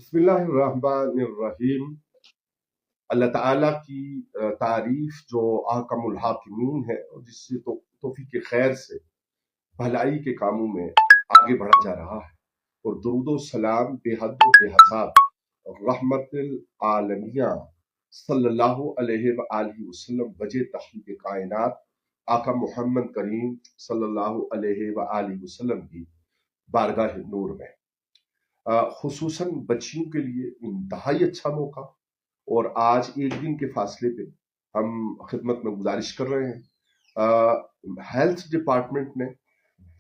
बिस्मिल्लाहिर्रहमानिर्रहीम। अल्लाह ताला की तारीफ जो अहकमुल हाकिमीन है और जिससे तौफीक खैर से भलाई के कामों में आगे बढ़ा जा रहा है, और दुरूद सलाम बेहद बेहसाब रहमतुल आलमिया सल्लल्लाहु अलैहि व आलिहि वसल्लम वजह तहलीक कायनात आका मोहम्मद करीम सल्लल्लाहु अलैहि व आलिहि वसल्लम की बारगाह नूर में खुसूसन बच्चियों के लिए इंतहाई अच्छा मौका। और आज एक दिन के फासले पे हम खिदमत में गुजारिश कर रहे हैं। हेल्थ डिपार्टमेंट ने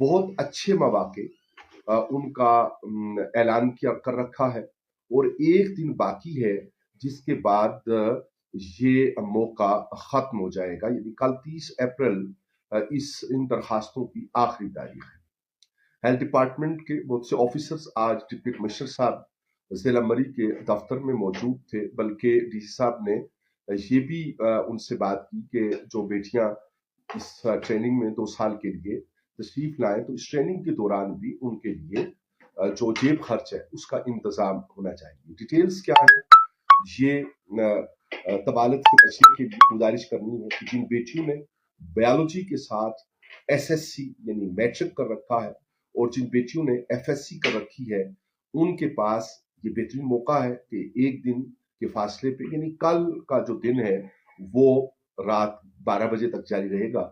बहुत अच्छे मौके उनका ऐलान किया कर रखा है, और एक दिन बाकी है जिसके बाद ये मौका खत्म हो जाएगा, यानी कल 30 अप्रैल इन दरखास्तों की आखिरी तारीख है। हेल्थ डिपार्टमेंट के बहुत से ऑफिसर्स आज डिप्टी कमिश्नर साहब जिला मरी के दफ्तर में मौजूद थे, बल्कि डीसी साहब ने ये भी उनसे बात की कि जो बेटियां इस ट्रेनिंग में 2 साल के लिए तशरीफ लाएं तो इस ट्रेनिंग के दौरान भी उनके लिए जो जेब खर्च है उसका इंतजाम होना चाहिए। डिटेल्स क्या है, ये तबालत से बचने के लिए गुजारिश करनी है कि जिन बेटियों ने बायोलॉजी के साथ एसएससी यानी मैट्रिक कर रखा है और जिन बेटियों ने एफएससी कर रखी है, उनके पास ये बेहतरीन मौका है कि एक दिन के फासले पे, यानी कल का जो दिन है वो रात 12 बजे तक जारी रहेगा।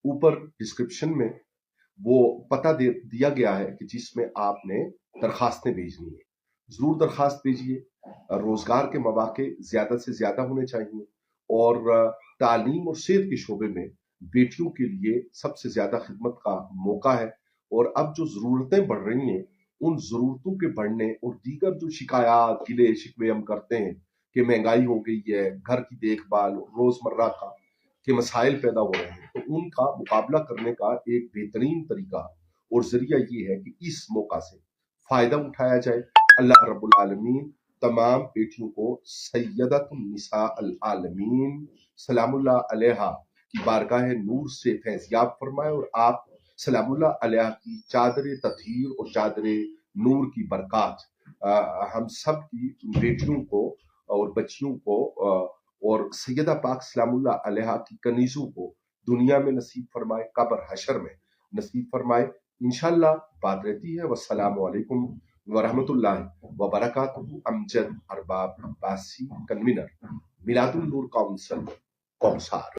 ऊपर डिस्क्रिप्शन में वो पता दिया गया है कि जिसमें आपने दरखास्तें भेजनी है। जरूर दरखास्त भेजिए। रोजगार के मौके ज्यादा से ज्यादा होने चाहिए, और तालीम और सेहत के शोबे में बेटियों के लिए सबसे ज्यादा खिदमत का मौका है। और अब जो जरूरतें बढ़ रही हैं, उन जरूरतों के बढ़ने और दीगर जो शिकायत गिले शिकवे हम करते हैं कि महंगाई हो गई है, घर की देखभाल, रोजमर्रा का के मसाइल पैदा हो रहे हैं, तो उनका मुकाबला करने का एक बेहतरीन तरीका और जरिया ये है कि इस मौका से फायदा उठाया जाए। अल्लाह रब्बुल आलमीन तमाम बेटियों को सैयदतुन निसा अल आलमीन सलामुल्लाह अलैहा की बारगाह नूर से फैज़याब फरमाए, और आप सलामुल्लाह अलैहा की चादर तत्हीर और चादर नूर की बरकत हम सब की बेटियों को और बच्चियों को और सैयदा पाक सलामुल्लाह अलैहा की कनीजों को दुनिया में नसीब फरमाए, कब्र हशर में नसीब फरमाए। इंशाअल्लाह बात रहती है। वस्सलामु अलैकुम वरहमतुल्लाहि वबरकातुहू। अमजद अरबाब अब्बासी, कन्वीनर मिलादुन नूर काउंसिल, कौसार।